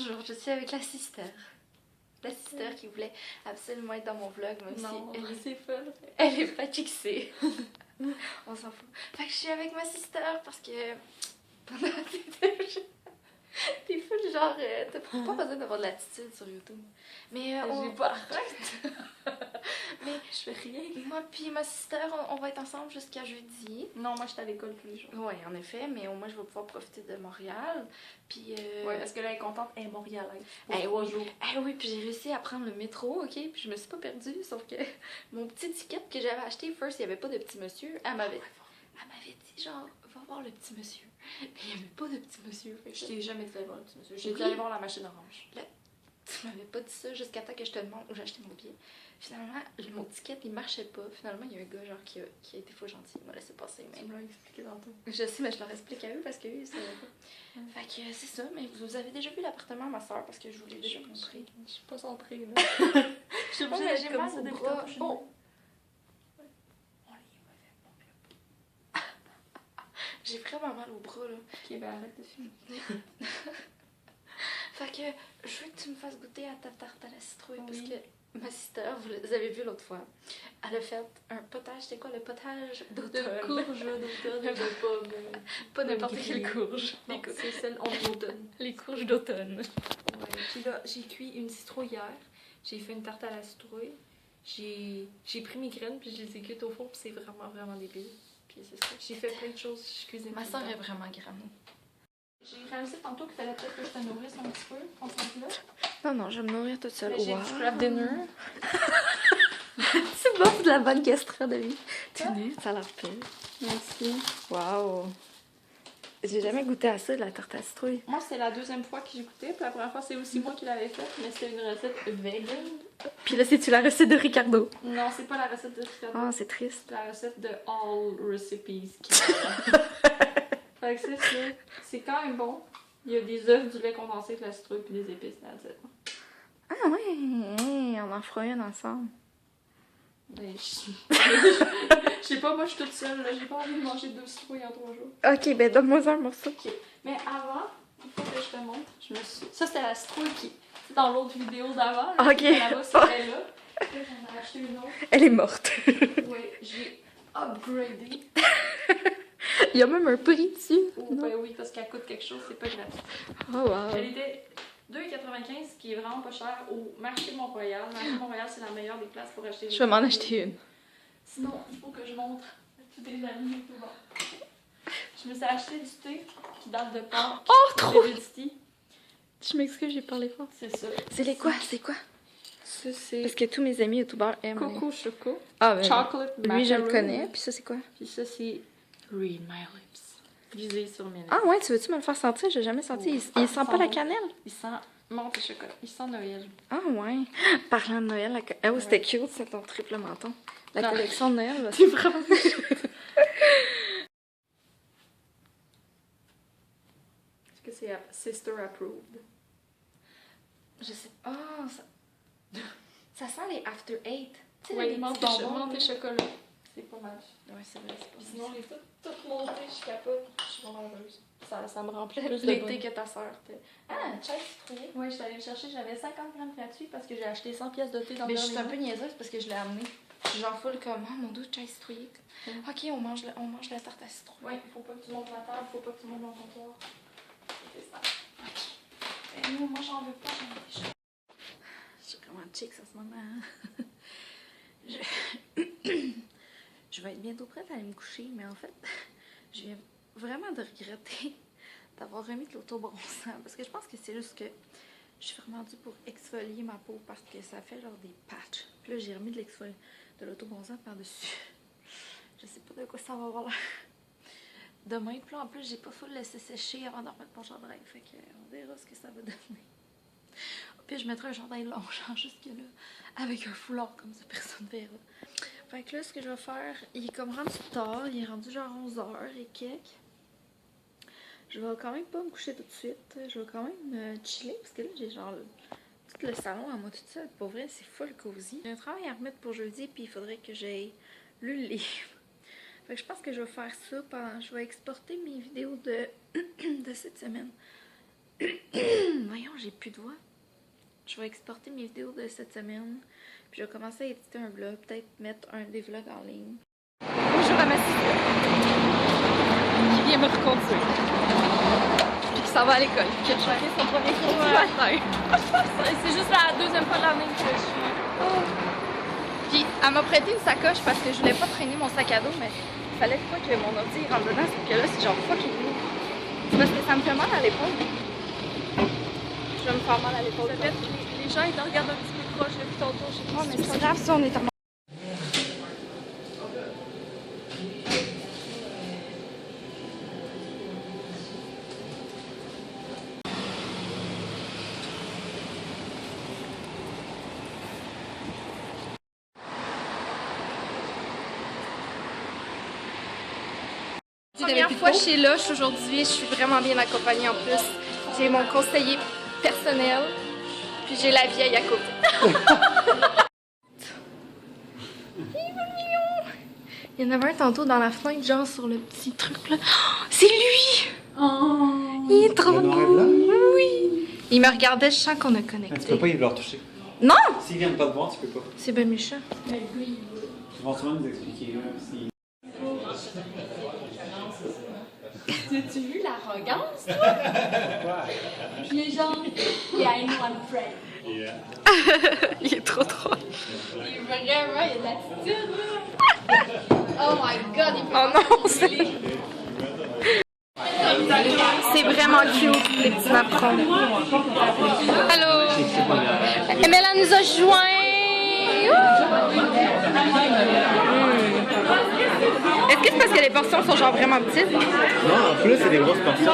Bonjour, je suis avec la sister. La sister qui voulait absolument être dans mon vlog, même non, si c'est fun. elle est pas fixée. On s'en fout. Fait que je suis avec ma sister parce que pendant t'es full genre, t'as pas besoin d'avoir de l'attitude sur YouTube. Mais J'ai pas arrête. Mais je fais rien. moi puis ma sister, on va être ensemble jusqu'à jeudi. Non, moi je suis à l'école tous les jours. Oui, en effet, mais au moins je vais pouvoir profiter de Montréal. Puis ouais, parce que là elle est contente, elle est montréalaise. Eh oui, puis j'ai réussi à prendre le métro, ok? Puis je me suis pas perdue, sauf que mon petit ticket que j'avais acheté, first, il y avait pas de petit monsieur. Elle m'avait dit, genre, va voir le petit monsieur. Mais il y avait pas de petit monsieur. Je t'ai jamais dit d'aller voir le petit monsieur. J'ai dit d'aller voir la machine orange. Là, tu m'avais pas dit ça jusqu'à temps que je te demande où j'ai acheté mon billet. Finalement, mon ticket, il marchait pas. Finalement, il y a un gars, genre, qui a été faux gentil. Il m'a laissé passer. Mais... Tu me l'as expliqué tantôt. Je sais, mais je leur explique à eux parce qu'eux, ils savaient pas. Fait que c'est ça, mais vous avez déjà vu l'appartement, ma soeur, parce que je vous l'ai déjà montré. Je suis pas centrée, là. Je suis obligée J'ai mal au bras. Oh! J'ai vraiment mal au bras, là. Ok, ben arrête de filmer. Fait que je veux que tu me fasses goûter à ta tarte à la citrouille, Oui. parce que ma sister, vous avez vu l'autre fois, elle a fait un potage, c'est quoi le potage d'automne? De courge d'automne et de pommes. Pas n'importe quelle courge. Non, c'est celle en automne. Les courges d'automne. Ouais. Puis là, j'ai cuit une citrouille hier. J'ai fait une tarte à la citrouille. J'ai pris mes graines puis je les ai cuites au four puis c'est vraiment débile. Puis c'est ça. J'ai fait plein de choses. Je cuisine. Ma soeur est vraiment grande. J'ai réalisé tantôt qu'il fallait peut-être que je te nourrisse un petit peu, on s'en là. Non, je vais me nourrir toute seule. J'ai du crab dinner. C'est bon, de la bonne gastronomie. Tenez, ça a l'air pire. Merci. Waouh! J'ai jamais goûté à ça, de la tarte à citrouille. Moi, c'est la deuxième fois que j'ai goûté. Puis la première fois, c'est aussi moi qui l'avais faite, mais c'était une recette vegan. Puis là, c'est-tu la recette de Ricardo? Non, c'est pas la recette de Ricardo. Ah, c'est triste. C'est la recette de All Recipes. Fait que c'est ça. C'est quand même bon. Il y a des œufs, du lait condensé, de la citrouille puis des épices dans la tête. Ah ouais, on en fera une ensemble. Ben, je sais pas, moi je suis toute seule, là. J'ai pas envie de manger 2 citrouilles en 3 jours. Ok, ben donne-moi un morceau. Ok. Mais avant, il faut que je te montre. Je me suis... Ça, c'était la citrouille qui est dans l'autre vidéo d'avant. Ok. Là-bas, c'était là. Là, j'en ai acheté une autre. Elle est morte. Oui, j'ai upgradé. Il y a même un prix dessus. Oh, ben oui, parce qu'elle coûte quelque chose, c'est pas gratuit. Oh wow. Elle était 2,95, ce qui est vraiment pas cher au marché Mont-Royal. Le marché Mont-Royal, c'est la meilleure des places pour acheter des... Je vais m'en acheter une. Sinon, il faut que je montre tous les amis tout bon. Je me suis acheté du thé qui date de Pâques. Oh, trop! Heredity. Je m'excuse, j'ai parlé fort. C'est ça. C'est les quoi? C'est quoi? Ça, c'est Parce que tous mes amis youtubeurs aiment. Coco Choco. Ah, ben. Chocolate Lui, je le macaron. connais. Puis ça, c'est quoi? Puis ça, c'est Read My Lips. Lisez sur mes lèvres. Ah, ouais, tu veux-tu me le faire sentir? J'ai jamais senti. Il sent pas la cannelle? Il sent menthe et chocolat. Il sent Noël. Ah, ouais. Parlant de Noël, ah, oui, c'était cute, c'est ton triple menton. La Non. collection de Noël, là. C'est vraiment Est-ce que c'est sister approved? Je sais. Ah, ça sent les After Eight. Tu sais, Oui, les menthe petits bonbons, et là. chocolat. C'est pas mal. Ouais, c'est vrai, c'est Puis pas sinon, les toutes montées, je capote. Je suis vraiment heureuse. Ça me remplit plus l'été que ta soeur. Ah, chai citrouillé. Oui, je suis allée le chercher. J'avais 50 grammes gratuits parce que j'ai acheté 100 pièces de thé dans Mais le je suis un peu niaiseuse parce que je l'ai amené. J'en foule comme, oh mon dieu, chai citrouillé. Ok, on mange la tarte à citrouille. Oui, faut pas que tu montes la table, faut pas que tu montes mon comptoir. C'est ça. Ok. Et moi, j'en veux pas, j'en ai déjà. Je suis vraiment chic en ce moment. Je vais être bientôt prête à aller me coucher, mais en fait, je viens vraiment de regretter d'avoir remis de l'autobronzant parce que je pense que c'est juste que je suis vraiment due pour exfolier ma peau parce que ça fait genre des patchs. Puis là, j'ai remis de l'autobronzant par-dessus. Je sais pas de quoi ça va avoir l'air demain. Puis là, en plus, j'ai pas full laissé sécher avant de remettre mon chandail. Fait que on verra ce que ça va donner. Puis je mettrai un chandail long, genre jusque là, avec un foulard, comme ça personne ne verra. Fait que là, ce que je vais faire, il est comme rendu tard, il est rendu genre 11h et quelques. Je vais quand même pas me coucher tout de suite, je vais quand même chiller, parce que là, j'ai genre tout le salon à moi toute seule. Pour vrai, c'est full cosy. J'ai un travail à remettre pour jeudi, puis il faudrait que j'aille lu le livre. Fait que je pense que je vais faire ça pendant... Je vais exporter mes vidéos de cette semaine Voyons, j'ai plus de voix. Je vais exporter mes vidéos de cette semaine. Puis je vais commencer à éditer un vlog. Peut-être mettre des vlogs en ligne. Bonjour à ma sister. Qui vient me reconduire. Puis qui s'en va à l'école. Qui a choisi son premier cours du matin. C'est juste la deuxième fois de l'année que je suis. Puis elle m'a prêté une sacoche parce que je voulais pas traîner mon sac à dos, mais il fallait pas que mon ordi rentre dedans, parce que là c'est genre fucking lourd. C'est parce que ça me fait mal à l'épaule. Je vais me faire mal à l'épaule. Les gens ils te regardent un petit peu proche depuis tantôt. Je sais pas, Mais c'est pas grave, ça on est en... Première fois chez Lush aujourd'hui, je suis vraiment bien accompagnée en plus. J'ai mon conseiller personnel, puis j'ai la vieille à côté. Il y en avait un tantôt dans la fenêtre, genre sur le petit truc là. Oh, c'est lui! Oh, il est trop beau! Oui! Il me regardait, je sens qu'on a connecté. Tu peux pas y vouloir toucher. Non! S'ils viennent pas te voir, tu peux pas. C'est bien méchant. Ils vont sûrement nous expliquer. Si... As-tu vu l'arrogance, toi? Puis les gens, yeah, I know I'm friend. Yeah. Il est trop drôle. Il est vraiment, il y a de l'attitude, là. Oh my god, il fait Oh non, c'est vraiment cute, les petits napperons. Allô? Emela nous a joint. Est-ce que c'est parce que les portions sont genre vraiment petites? Non, en plus, c'est des grosses portions.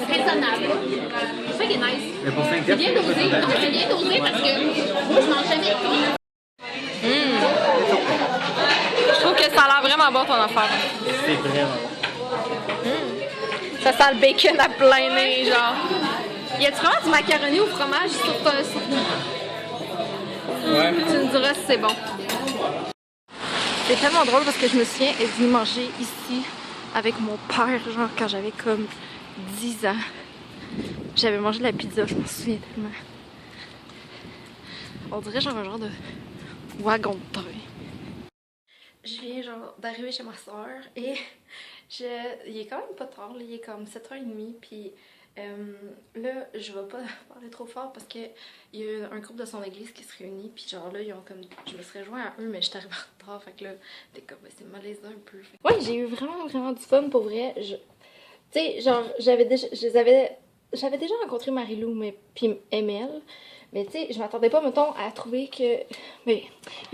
raisonnable. C'est ça qui est nice. Mais pour 5 C'est bien dosé. Non, mais c'est bien dosé parce que moi, je mange jamais tout. Je trouve que ça a l'air vraiment bon ton affaire. C'est vraiment. Ça sent le bacon à plein nez, genre. Y a-tu vraiment du macaroni au fromage sur Ouais. Tu me diras si c'est bon. C'est tellement drôle parce que je me souviens être venue manger ici avec mon père, genre quand j'avais comme 10 ans. J'avais mangé de la pizza, je m'en souviens tellement. On dirait genre un genre de wagon de train. Je viens genre d'arriver chez ma soeur et il est quand même pas tard, là, il est comme 7h30 puis là je vais pas parler trop fort parce que il y a un groupe de son église qui se réunit puis genre là ils ont comme je me serais joint à eux mais j'étais arrivée en retard fait que là t'es comme c'est malaisant un peu. Ouais, j'ai eu vraiment du fun pour vrai. Tu sais genre j'avais déjà rencontré Marie-Lou puis Emel. Mais tu sais, je m'attendais pas, mettons, à trouver que... Mais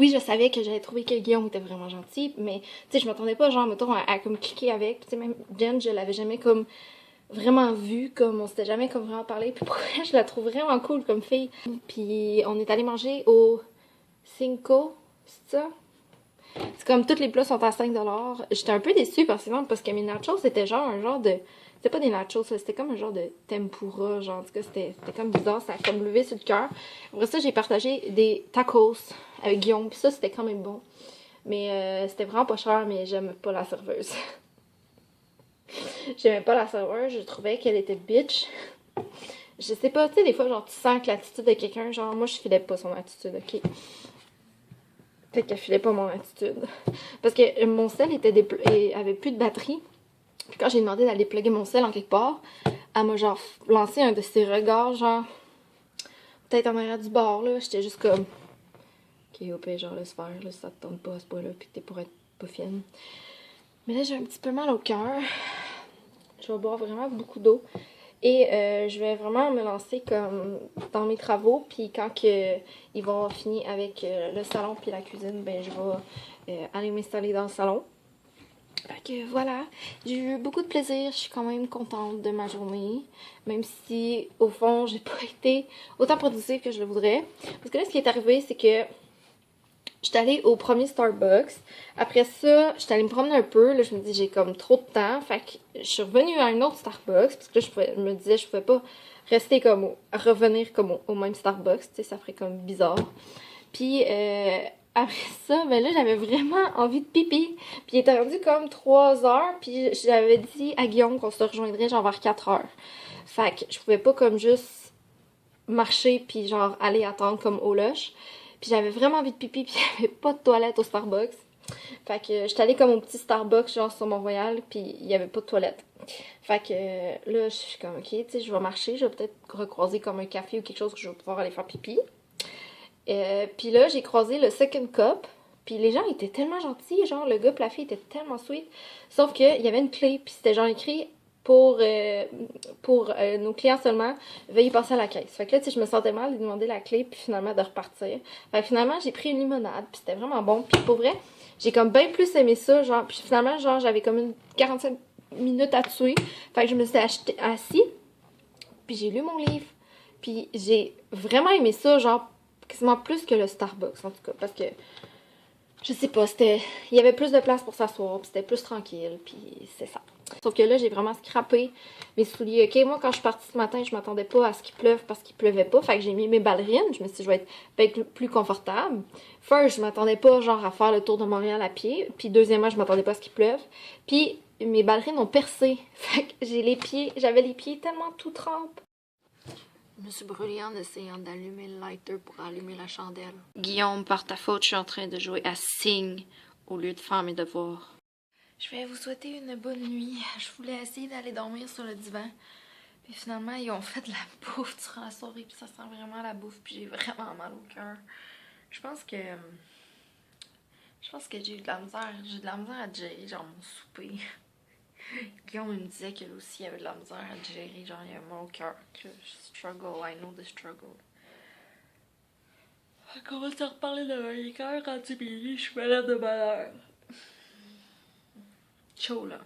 oui, je savais que j'allais trouver que Guillaume était vraiment gentil, mais tu sais, je m'attendais pas, genre, mettons, à comme cliquer avec. Tu sais, même Jen, je l'avais jamais comme vraiment vue, comme on s'était jamais comme vraiment parlé. Puis pour vrai, je la trouve vraiment cool comme fille. Puis on est allé manger au Cinco, c'est ça? C'est comme tous les plats sont à 5$. J'étais un peu déçue parce que mes nachos, c'était genre un genre de... C'était pas des nachos, c'était comme un genre de tempura, genre, en tout cas, c'était comme bizarre, ça a comme levé sur le cœur. Après ça, j'ai partagé des tacos avec Guillaume, puis ça, c'était quand même bon. Mais c'était vraiment pas cher, mais j'aime pas la serveuse. J'aimais pas la serveuse, je trouvais qu'elle était bitch. Je sais pas, tu sais, des fois, genre, tu sens que l'attitude de quelqu'un, genre, moi, je filais pas son attitude, ok? Peut-être qu'elle filait pas mon attitude. Parce que mon sel avait plus de batterie. Puis quand j'ai demandé d'aller plugger mon sel en quelque part, elle m'a genre lancé un de ses regards, genre, peut-être en arrière du bord, là. J'étais juste comme, ok, au pire, genre, laisse faire, là, si ça te tente pas à ce point-là, puis que t'es pour être pas fine. Mais là, j'ai un petit peu mal au cœur. Je vais boire vraiment beaucoup d'eau. Et je vais vraiment me lancer comme dans mes travaux. Puis quand ils vont finir avec le salon puis la cuisine, ben je vais aller m'installer dans le salon. Fait que voilà, j'ai eu beaucoup de plaisir, je suis quand même contente de ma journée, même si au fond j'ai pas été autant productive que je le voudrais. Parce que là ce qui est arrivé c'est que j'étais allée au premier Starbucks, après ça j'étais allée me promener un peu, là je me dis j'ai comme trop de temps, fait que je suis revenue à un autre Starbucks, parce que là je me disais je pouvais pas rester comme revenir comme au même Starbucks, tu sais ça ferait comme bizarre. Puis après ça, ben là, j'avais vraiment envie de pipi. Puis il était rendu comme 3 heures, puis j'avais dit à Guillaume qu'on se rejoindrait genre vers 4 heures. Fait que je pouvais pas comme juste marcher puis genre aller attendre comme au lush. Puis j'avais vraiment envie de pipi, puis il y avait pas de toilette au Starbucks. Fait que j'étais allée comme au petit Starbucks genre sur Mont-Royal, puis il y avait pas de toilette. Fait que là, je suis comme, ok, tu sais, je vais marcher, je vais peut-être recroiser comme un café ou quelque chose que je vais pouvoir aller faire pipi. Puis là, j'ai croisé le Second Cup. Puis les gens étaient tellement gentils. Genre, le gars pis la fille étaient tellement sweet. Sauf qu'il y avait une clé. Puis c'était genre écrit pour nos clients seulement, veuillez passer à la caisse. Fait que là, tu sais, je me sentais mal de demander la clé. Puis finalement, de repartir. Fait que finalement, j'ai pris une limonade. Puis c'était vraiment bon. Puis pour vrai, j'ai comme bien plus aimé ça. Genre, puis finalement, genre, j'avais comme une 45 minutes à tuer. Fait que je me suis assis. Puis j'ai lu mon livre. Puis j'ai vraiment aimé ça. Genre, quasiment plus que le Starbucks, en tout cas, parce que, je sais pas, il y avait plus de place pour s'asseoir, puis c'était plus tranquille, puis c'est ça. Sauf que là, j'ai vraiment scrappé mes souliers. Ok, moi, quand je suis partie ce matin, je m'attendais pas à ce qu'il pleuve parce qu'il pleuvait pas, fait que j'ai mis mes ballerines, je me suis dit, je vais être plus confortable. First, je m'attendais pas, genre, à faire le tour de Montréal à pied, puis deuxièmement, je m'attendais pas à ce qu'il pleuve, puis mes ballerines ont percé, fait que j'avais les pieds tellement tout trempes. Je me suis brûlée en essayant d'allumer le lighter pour allumer la chandelle. Guillaume, par ta faute, je suis en train de jouer à Sing au lieu de faire mes devoirs. Je vais vous souhaiter une bonne nuit. Je voulais essayer d'aller dormir sur le divan. Puis finalement, ils ont fait de la bouffe durant la soirée. Puis ça sent vraiment la bouffe. Puis j'ai vraiment mal au cœur. Je pense que j'ai eu de la misère. J'ai de la misère à digérer genre mon souper. Guillaume me disait qu'elle aussi avait de la misère à digérer, genre il y a mal au cœur, que je struggle, I know the struggle. On va se reparler de mon cœur quand tu m'y je suis malade de malheur. Chaud là.